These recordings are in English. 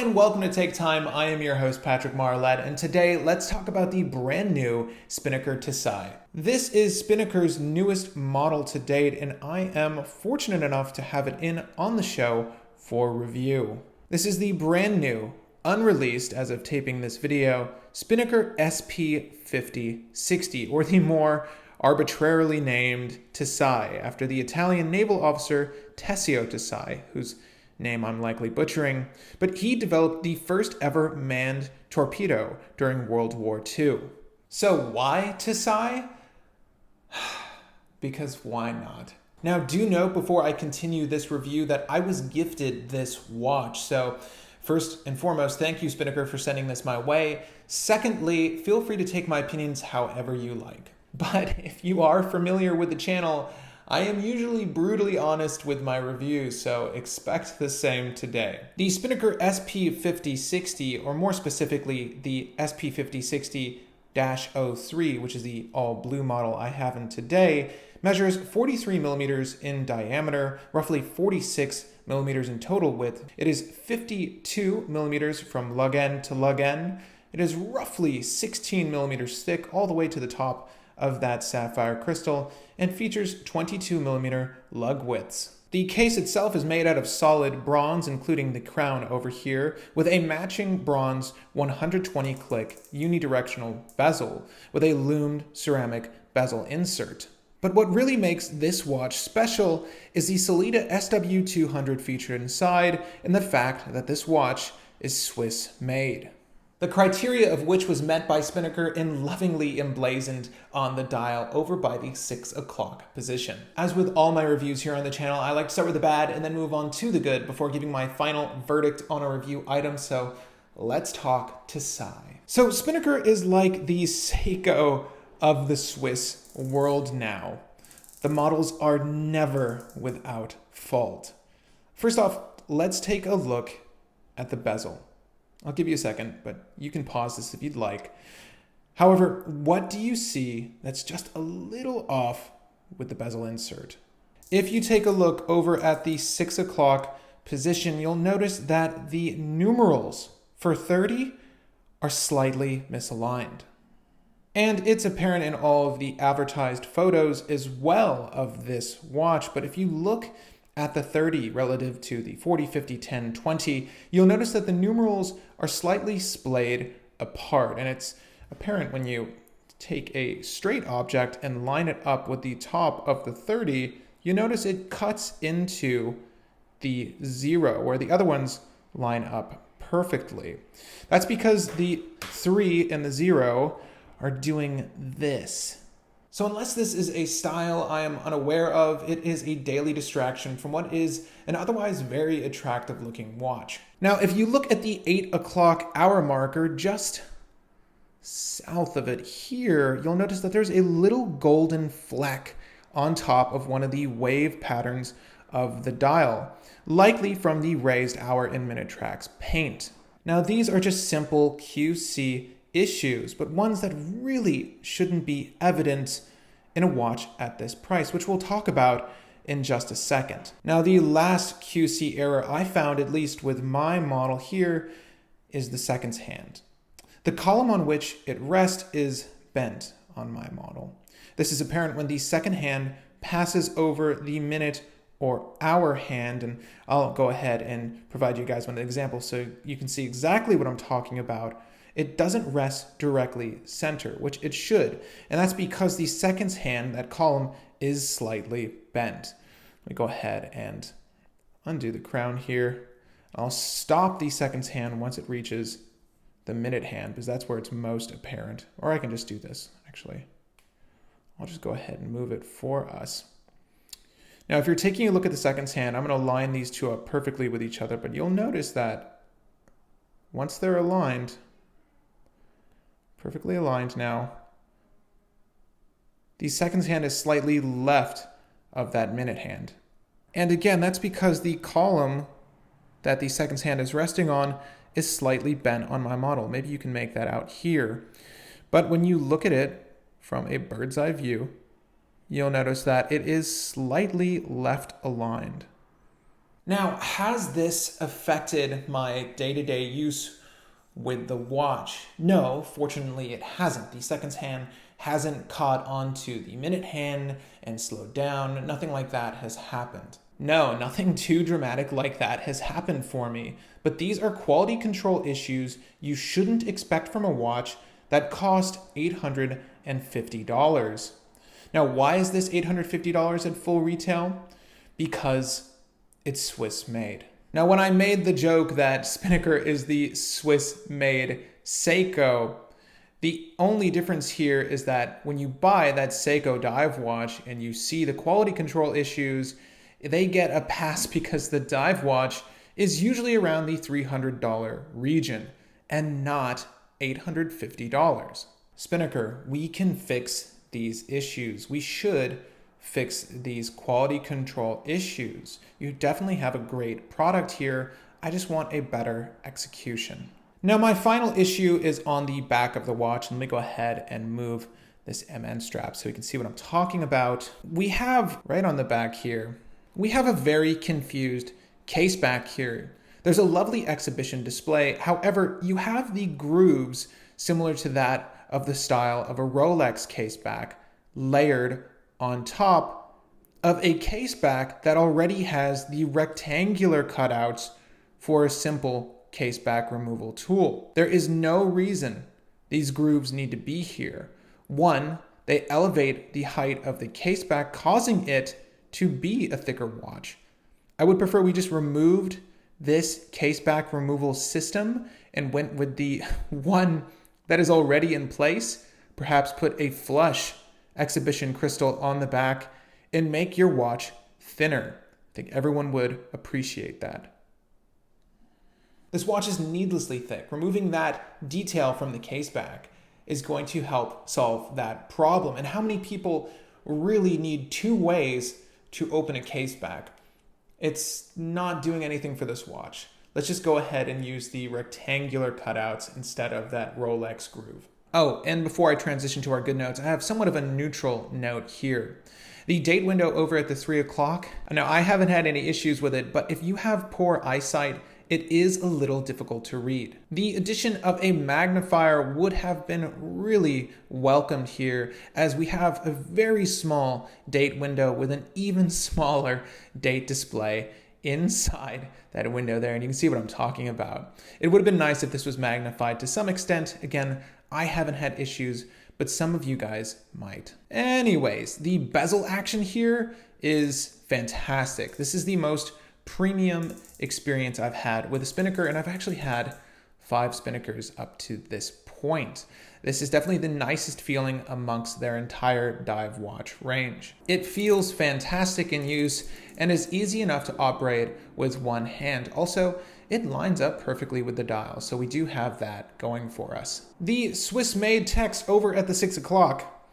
and welcome to Take Time. I am your host, Patrick Marlette, and today let's talk about the brand new Spinnaker Tesei. This is Spinnaker's newest model to date, and I am fortunate enough to have it in on the show for review. This is the brand new, unreleased as of taping this video, Spinnaker SP-5060, or the more arbitrarily named Tesei, after the Italian naval officer Tesei, whose name I'm likely butchering, but he developed the first ever manned torpedo during World War II. So why Tesei? Because why not? Now, do note before I continue this review that I was gifted this watch, so first and foremost, thank you, Spinnaker, for sending this my way. Secondly, feel free to take my opinions however you like. But if you are familiar with the channel, I am usually brutally honest with my reviews, so expect the same today. The Spinnaker SP-5060, or more specifically, the SP-5060-03, which is the all-blue model I have in today, measures 43 millimeters in diameter, roughly 46 millimeters in total width. It is 52 millimeters from lug end to lug end. It is roughly 16 millimeters thick all the way to the top of that sapphire crystal, and features 22 millimeter lug widths. The case itself is made out of solid bronze, including the crown over here, with a matching bronze 120 click unidirectional bezel with a loomed ceramic bezel insert. But what really makes this watch special is the Sellita SW200 featured inside, and the fact that this watch is Swiss made. The criteria of which was met by Spinnaker and lovingly emblazoned on the dial over by the 6 o'clock position. As with all my reviews here on the channel, I like to start with the bad and then move on to the good before giving my final verdict on a review item, so let's talk Tesei. So Spinnaker is like the Seiko of the Swiss world now. The models are never without fault. First off, let's take a look at the bezel. I'll give you a second, but you can pause this if you'd like. However, what do you see that's just a little off with the bezel insert? If you take a look over at the 6 o'clock position, you'll notice that the numerals for 30 are slightly misaligned. And it's apparent in all of the advertised photos as well of this watch, but if you look at the 30 relative to the 40, 50, 10, 20, you'll notice that the numerals are slightly splayed apart. And it's apparent when you take a straight object and line it up with the top of the 30, you notice it cuts into the 0, where the other ones line up perfectly. That's because the 3 and the 0 are doing this. So unless this is a style I am unaware of, it is a daily distraction from what is an otherwise very attractive looking watch. Now, if you look at the 8 o'clock hour marker just south of it here, you'll notice that there's a little golden fleck on top of one of the wave patterns of the dial, likely from the raised hour and minute tracks paint. Now, these are just simple QC issues, but ones that really shouldn't be evident in a watch at this price, which we'll talk about in just a second. Now, the last QC error I found, at least with my model here, is the seconds hand. The column on which it rests is bent on my model. This is apparent when the second hand passes over the minute or hour hand, and I'll go ahead and provide you guys with an example so you can see exactly what I'm talking about. It doesn't rest directly center, which it should. And that's because the seconds hand, that column, is slightly bent. Let me go ahead and undo the crown here. I'll stop the seconds hand once it reaches the minute hand, because that's where it's most apparent. Or I can just do this, actually. I'll just go ahead and move it for us. Now, if you're taking a look at the seconds hand, I'm going to line these two up perfectly with each other, but you'll notice that once they're aligned, perfectly aligned now, the seconds hand is slightly left of that minute hand. And again, that's because the column that the seconds hand is resting on is slightly bent on my model. Maybe you can make that out here. But when you look at it from a bird's eye view, you'll notice that it is slightly left aligned. Now, has this affected my day-to-day use with the watch? No, fortunately it hasn't. The seconds hand hasn't caught onto the minute hand and slowed down. Nothing like that has happened. No, nothing too dramatic like that has happened for me. But these are quality control issues you shouldn't expect from a watch that cost $850. Now, why is this $850 at full retail? Because it's Swiss made. Now, when I made the joke that Spinnaker is the Swiss made Seiko, the only difference here is that when you buy that Seiko dive watch and you see the quality control issues, they get a pass because the dive watch is usually around the $300 region and not $850. Spinnaker, we can fix these issues. We should fix these quality control issues. You definitely have a great product here. I just want a better execution. Now, my final issue is on the back of the watch. Let me go ahead and move this MN strap so you can see what I'm talking about. We have right on the back here, we have a very confused case back here. There's a lovely exhibition display. However, you have the grooves similar to that of the style of a Rolex case back layered on top of a case back that already has the rectangular cutouts for a simple case back removal tool. There is no reason these grooves need to be here. One, they elevate the height of the case back, causing it to be a thicker watch. I would prefer we just removed this case back removal system and went with the one that is already in place. Perhaps put a flush exhibition crystal on the back and make your watch thinner. I think everyone would appreciate that. This watch is needlessly thick. Removing that detail from the case back is going to help solve that problem. And how many people really need two ways to open a case back? It's not doing anything for this watch. Let's just go ahead and use the rectangular cutouts instead of that Rolex groove. Oh, and before I transition to our good notes, I have somewhat of a neutral note here. The date window over at the 3 o'clock. Now, I haven't had any issues with it, but if you have poor eyesight, it is a little difficult to read. The addition of a magnifier would have been really welcomed here, as we have a very small date window with an even smaller date display inside that window there, and you can see what I'm talking about. It would have been nice if this was magnified to some extent. Again, I haven't had issues, but some of you guys might. Anyways, the bezel action here is fantastic. This is the most premium experience I've had with a Spinnaker, and I've actually had 5 Spinnakers up to this point. This is definitely the nicest feeling amongst their entire dive watch range. It feels fantastic in use and is easy enough to operate with one hand. Also, it lines up perfectly with the dial, so we do have that going for us. The Swiss-made text over at the 6 o'clock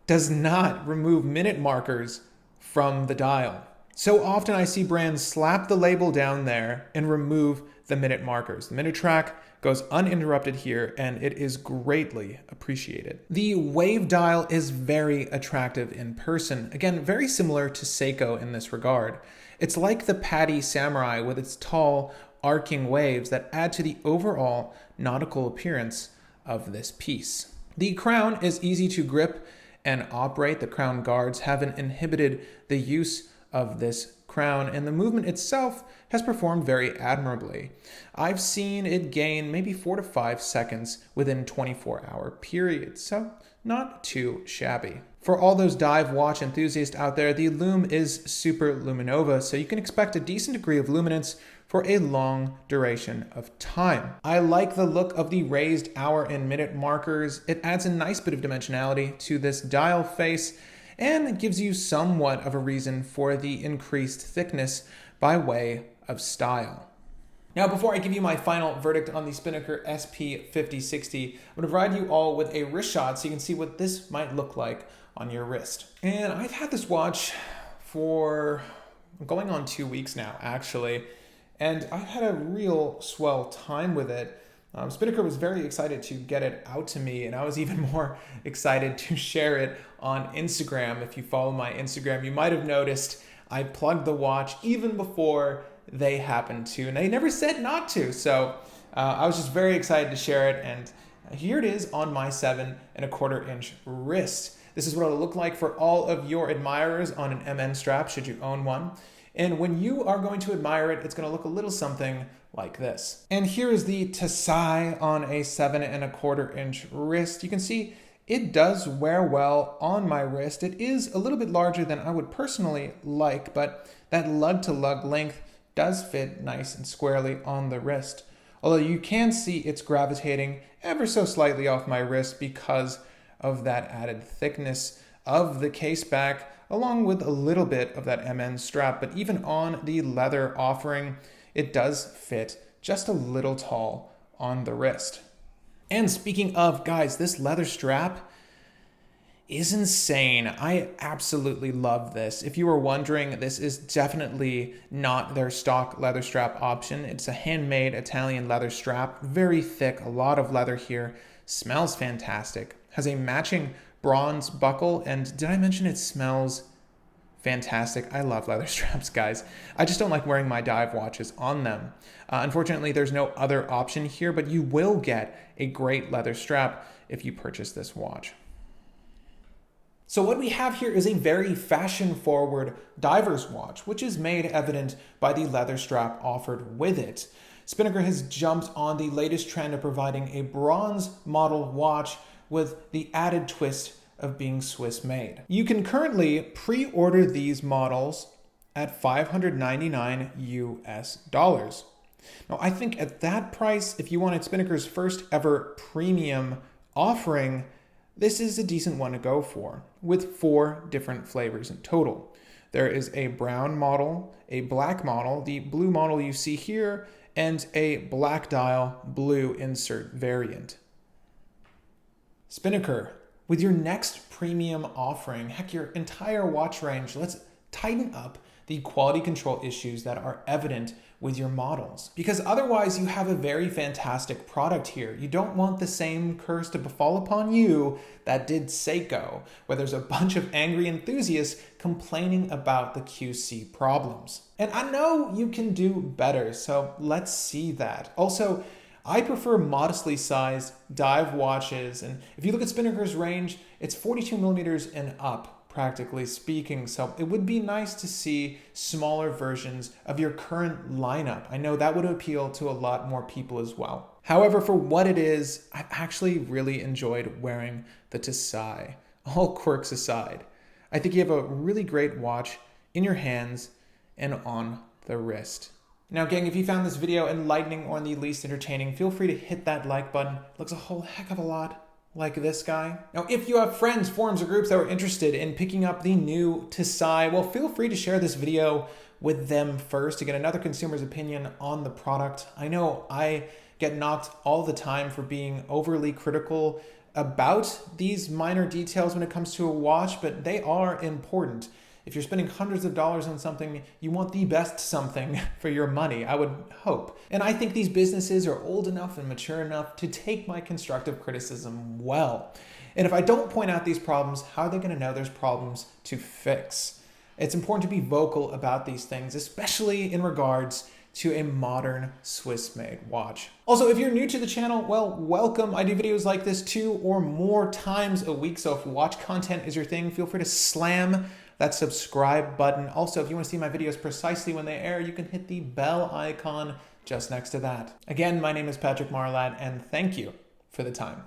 does not remove minute markers from the dial. So often I see brands slap the label down there and remove the minute markers. The minute track goes uninterrupted here, and it is greatly appreciated. The wave dial is very attractive in person. Again, very similar to Seiko in this regard. It's like the Patty Samurai with its tall, arcing waves that add to the overall nautical appearance of this piece. The crown is easy to grip and operate. The crown guards haven't inhibited the use of this crown, and the movement itself has performed very admirably. I've seen it gain maybe 4 to 5 seconds within 24-hour periods, so not too shabby. For all those dive watch enthusiasts out there, the lume is super luminova, so you can expect a decent degree of luminance for a long duration of time. I like the look of the raised hour and minute markers. It adds a nice bit of dimensionality to this dial face, and it gives you somewhat of a reason for the increased thickness by way of style. Now, before I give you my final verdict on the Spinnaker SP-5060, I'm going to provide you all with a wrist shot so you can see what this might look like on your wrist. And I've had this watch for going on 2 weeks now, actually, and I've had a real swell time with it. Spinnaker was very excited to get it out to me, and I was even more excited to share it on Instagram. If you follow my Instagram, you might have noticed I plugged the watch even before they happen to, and they never said not to. So I was just very excited to share it, and here it is on my 7¼ inch wrist. This is what it'll look like for all of your admirers on an MN strap, should you own one. And when you are going to admire it, it's going to look a little something like this. And here is the Tesei on a 7¼ inch wrist. You can see it does wear well on my wrist. It is a little bit larger than I would personally like, but that lug-to-lug length does fit nice and squarely on the wrist. Although you can see it's gravitating ever so slightly off my wrist because of that added thickness of the case back, along with a little bit of that MN strap. But even on the leather offering, it does fit just a little tall on the wrist. And speaking of, guys, this leather strap is insane. I absolutely love this. If you were wondering, this is definitely not their stock leather strap option. It's a handmade Italian leather strap, very thick, a lot of leather here, smells fantastic, has a matching bronze buckle, and did I mention it smells fantastic? I love leather straps, guys. I just don't like wearing my dive watches on them. Unfortunately, there's no other option here, but you will get a great leather strap if you purchase this watch. So what we have here is a very fashion-forward diver's watch, which is made evident by the leather strap offered with it. Spinnaker has jumped on the latest trend of providing a bronze model watch with the added twist of being Swiss made. You can currently pre-order these models at $599 US. Now, I think at that price, if you wanted Spinnaker's first ever premium offering, this is a decent one to go for, with 4 different flavors in total. There is a brown model, a black model, the blue model you see here, and a black dial blue insert variant. Spinnaker, with your next premium offering, heck, your entire watch range, let's tighten up the quality control issues that are evident with your models. Because otherwise you have a very fantastic product here. You don't want the same curse to befall upon you that did Seiko, where there's a bunch of angry enthusiasts complaining about the QC problems. And I know you can do better, so let's see that. Also, I prefer modestly sized dive watches, and if you look at Spinnaker's range, it's 42 millimeters and up, practically speaking, so it would be nice to see smaller versions of your current lineup. I know that would appeal to a lot more people as well. However, for what it is, I've actually really enjoyed wearing the Tesei, all quirks aside. I think you have a really great watch in your hands and on the wrist. Now, gang, if you found this video enlightening or in the least entertaining, feel free to hit that like button. It looks a whole heck of a lot like this guy. Now, if you have friends, forums, or groups that are interested in picking up the new Tesei, well, feel free to share this video with them first to get another consumer's opinion on the product. I know I get knocked all the time for being overly critical about these minor details when it comes to a watch, but they are important. If you're spending hundreds of dollars on something, you want the best something for your money, I would hope. And I think these businesses are old enough and mature enough to take my constructive criticism well. And if I don't point out these problems, how are they going to know there's problems to fix? It's important to be vocal about these things, especially in regards to a modern Swiss-made watch. Also, if you're new to the channel, well, welcome. I do videos like this 2 or more times a week, so if watch content is your thing, feel free to slam that subscribe button. Also, if you want to see my videos precisely when they air, you can hit the bell icon just next to that. Again, my name is Patrick Marlad, and thank you for the time.